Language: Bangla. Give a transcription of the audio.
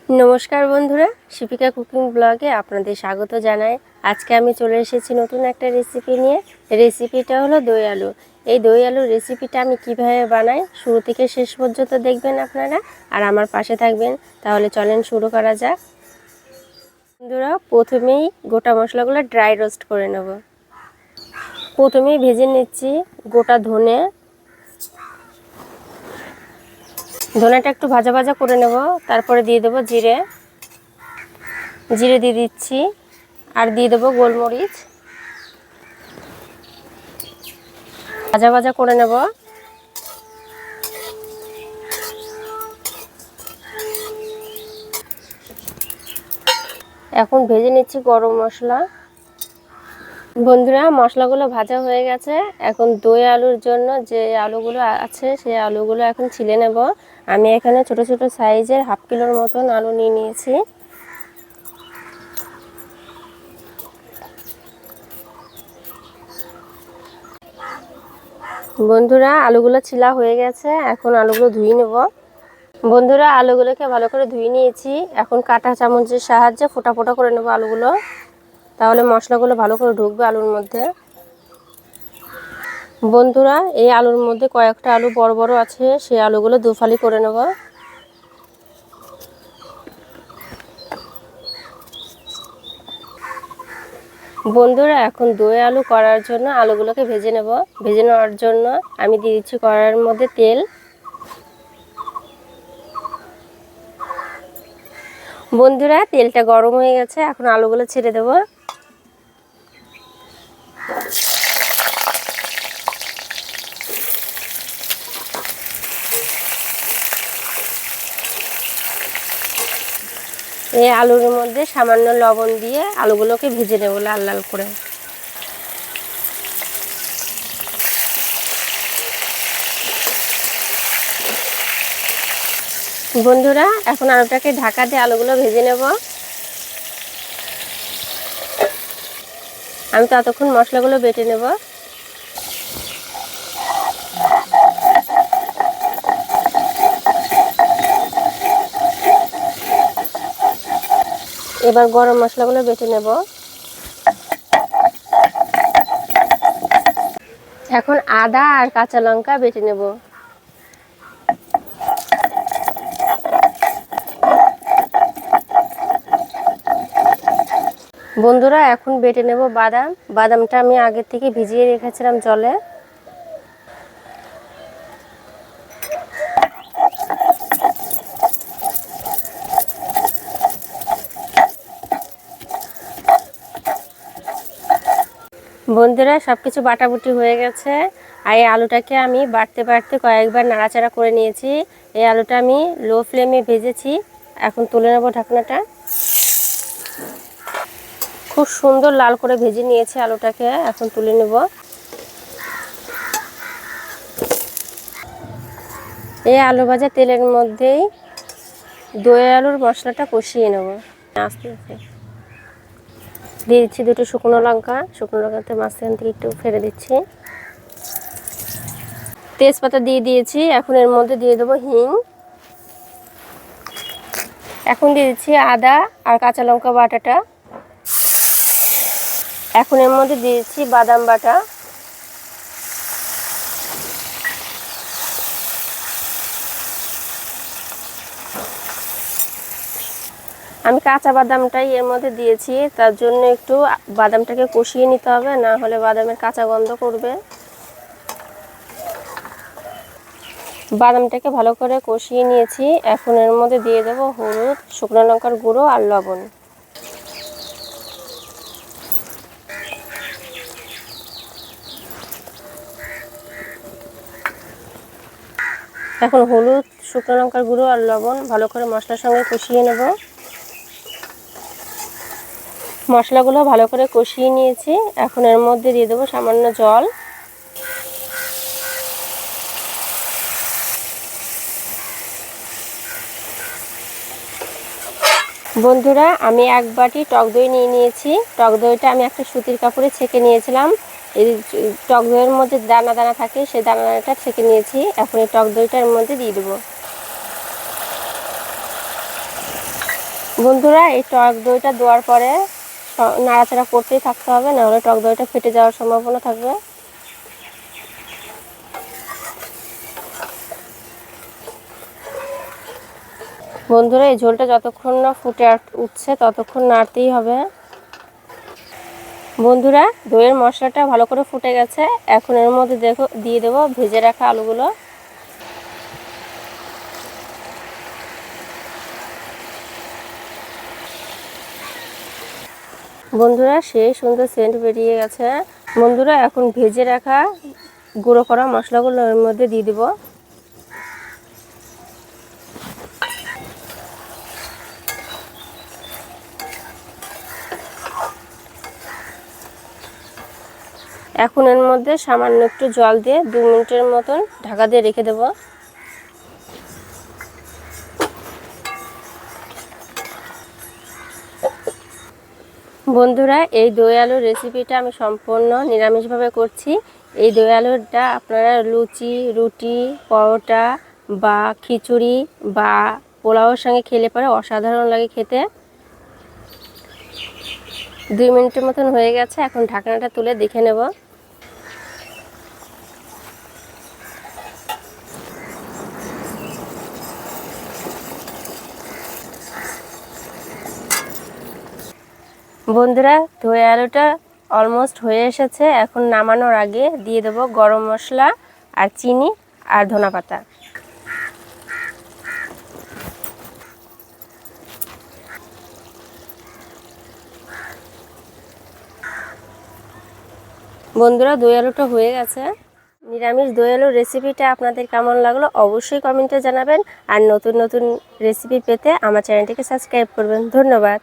নমস্কার বন্ধুরা, শিপিকা কুকিং ব্লগে আপনাদের স্বাগত জানাই। আজকে আমি চলে এসেছি নতুন একটা রেসিপি নিয়ে। রেসিপিটা হলো দই আলু। এই দই আলুর রেসিপিটা আমি কিভাবে বানাই শুরু থেকে শেষ পর্যন্ত দেখবেন আপনারা, আর আমার পাশে থাকবেন। তাহলে চলেন শুরু করা যাক। বন্ধুরা, প্রথমেই গোটা মশলাগুলো ড্রাই রোস্ট করে নেব। প্রথমেই ভেজে নিচ্ছি গোটা ধনে। ধনেটা একটু ভাজা ভাজা করে নেব। তারপরে দিয়ে দেবো জিরে দিয়ে দিচ্ছি, আর দিয়ে দেবো গোলমরিচ। ভাজা ভাজা করে নেব। এখন ভেজে নিচ্ছি গরম মশলা। বন্ধুরা, মশলাগুলো ভাজা হয়ে গেছে। এখন দই আলুর জন্য যে আলুগুলো আছে সেই আলুগুলো এখন ছিলে নেব। আমি এখানে ছোট ছোট সাইজের হাফ কিলোর মতন আলু নিয়ে নিয়েছি। বন্ধুরা, আলুগুলো ছিলা হয়ে গেছে। এখন আলুগুলো ধুয়ে নেব। বন্ধুরা, আলুগুলোকে ভালো করে ধুয়ে নিয়েছি। এখন কাঁটা চামচের সাহায্যে ফোটা ফোটা করে নেব আলুগুলো, তাহলে মশলাগুলো ভালো করে ঢুকবে আলুর মধ্যে। বন্ধুরা, এই আলুর মধ্যে কয়েকটা আলু বড় বড় আছে, সেই আলুগুলো দুফালি করে নেব। বন্ধুরা, এখন দই আলু করার জন্য আলুগুলোকে ভেজে নেব। ভেজে নেওয়ার জন্য আমি দিয়ে দিচ্ছি কড়াইয়ের মধ্যে তেল। বন্ধুরা, তেলটা গরম হয়ে গেছে। এখন আলুগুলো ছেড়ে দেব। এই আলুর মধ্যে সামান্য লবণ দিয়ে আলুগুলোকে ভেজে নেব লাল লাল করে। বন্ধুরা, এখন আলুটাকে ঢাকা দিয়ে আলুগুলো ভেজে নেব। আমি ততক্ষণ মশলাগুলো বেটে নেব। এবার গরম মশলাগুলো বেটে নেব। এখন আদা আর কাঁচা লঙ্কা বেটে নেব। বন্ধুরা, এখন বেটে নেব বাদাম। বাদামটা আমি আগে থেকে ভিজিয়ে রেখেছিলাম জলে। বন্ধুরা, সব কিছু বাটাবুটি হয়ে গেছে। আর এই আলুটাকে আমি বাটতে বাটতে কয়েকবার নাড়াচাড়া করে নিয়েছি। এই আলুটা আমি লো ফ্লেমে ভেজেছি। এখন তুলে নেব ঢাকনাটা। খুব সুন্দর লাল করে ভেজে নিয়েছি আলুটাকে। এখন তুলে নেব। এই আলু ভাজা তেলের মধ্যেই দই আলুর মশলাটা কষিয়ে নেব। আস্তে আস্তে দিয়ে দিচ্ছি দুটো শুকনো লঙ্কা। শুকনো লঙ্কাতে মাঝখান থেকে একটু ফেলে দিচ্ছি। তেজপাতা দিয়ে দিয়েছি। এখন এর মধ্যে দিয়ে দেবো হিং। এখন দিয়ে দিচ্ছি আদা আর কাঁচা লঙ্কা বাটাটা। এখন এর মধ্যে দিয়ে দিচ্ছি বাদাম বাটা। আমি কাঁচা বাদামটাই এর মধ্যে দিয়েছি, তার জন্য একটু বাদামটাকে কষিয়ে নিতে হবে, না হলে বাদামের কাঁচা গন্ধ করবে। বাদামটাকে ভালো করে কষিয়ে নিয়েছি। এখন এর মধ্যে দিয়ে দেবো হলুদ, শুকনো লঙ্কার গুঁড়ো আর লবণ। এখন হলুদ, শুকনো লঙ্কার গুঁড়ো আর লবণ ভালো করে মশলার সঙ্গে কষিয়ে নেব। মশলাগুলো ভালো করে কষিয়ে নিয়েছি। এখন এর মধ্যে দিয়ে দেবো সামান্য জল। বন্ধুরা, আমি এক বাটি টক দই নিয়ে নিয়েছি। টক দইটা আমি একটা সুতির কাপড়ে ছেঁকে নিয়েছিলাম। এই টক দইয়ের মধ্যে দানা দানা থাকে, সেই দানাটা ছেঁকে নিয়েছি। এখন এই টক দইটার মধ্যে দিয়ে দেবো। বন্ধুরা এই টক দইটা দেওয়ার পরে নাড়াচাড়া করতেই থাকতে হবে, নাহলে টক দইটা ফেটে যাওয়ার সম্ভাবনা থাকবে। বন্ধুরা এই ঝোলটা যতক্ষণ না ফুটে উঠছে ততক্ষণ নাড়তেই হবে। বন্ধুরা দইয়ের মশলাটা ভালো করে ফুটে গেছে, এখন এর মধ্যে দিয়ে দেবো ভেজে রাখা আলুগুলো। বন্ধুরা সেই সুন্দর সেন্ট বেরিয়ে গেছে। বন্ধুরা এখন ভেজে রাখা গুঁড়ো করা মশলাগুলো এর মধ্যে দিয়ে দেবো। এখন এর মধ্যে সামান্য একটু জল দিয়ে 2 মিনিটের মতন ঢাকা দিয়ে রেখে দেব। বন্ধুরা এই দই আলুর রেসিপিটা আমি সম্পূর্ণ নিরামিষভাবে করছি। এই দই আলুটা আপনারা লুচি, রুটি, পরোটা বা খিচুড়ি বা পোলাওর সঙ্গে খেলে পরে অসাধারণ লাগে খেতে। 2 মিনিটের মতন হয়ে গেছে, এখন ঢাকনাটা তুলে দেখে নেব। বন্ধুরা দই আলুটা অলমোস্ট হয়ে এসেছে, এখন নামানোর আগে দিয়ে দেব গরম মশলা আর চিনি আর ধনেপাতা। বন্ধুরা দই আলুটা হয়ে গেছে। নিরামিষ দই আলুর রেসিপিটা আপনাদের কেমন লাগলো অবশ্যই কমেন্টে জানাবেন, আর নতুন নতুন রেসিপি পেতে আমার চ্যানেলটিকে সাবস্ক্রাইব করবেন। ধন্যবাদ।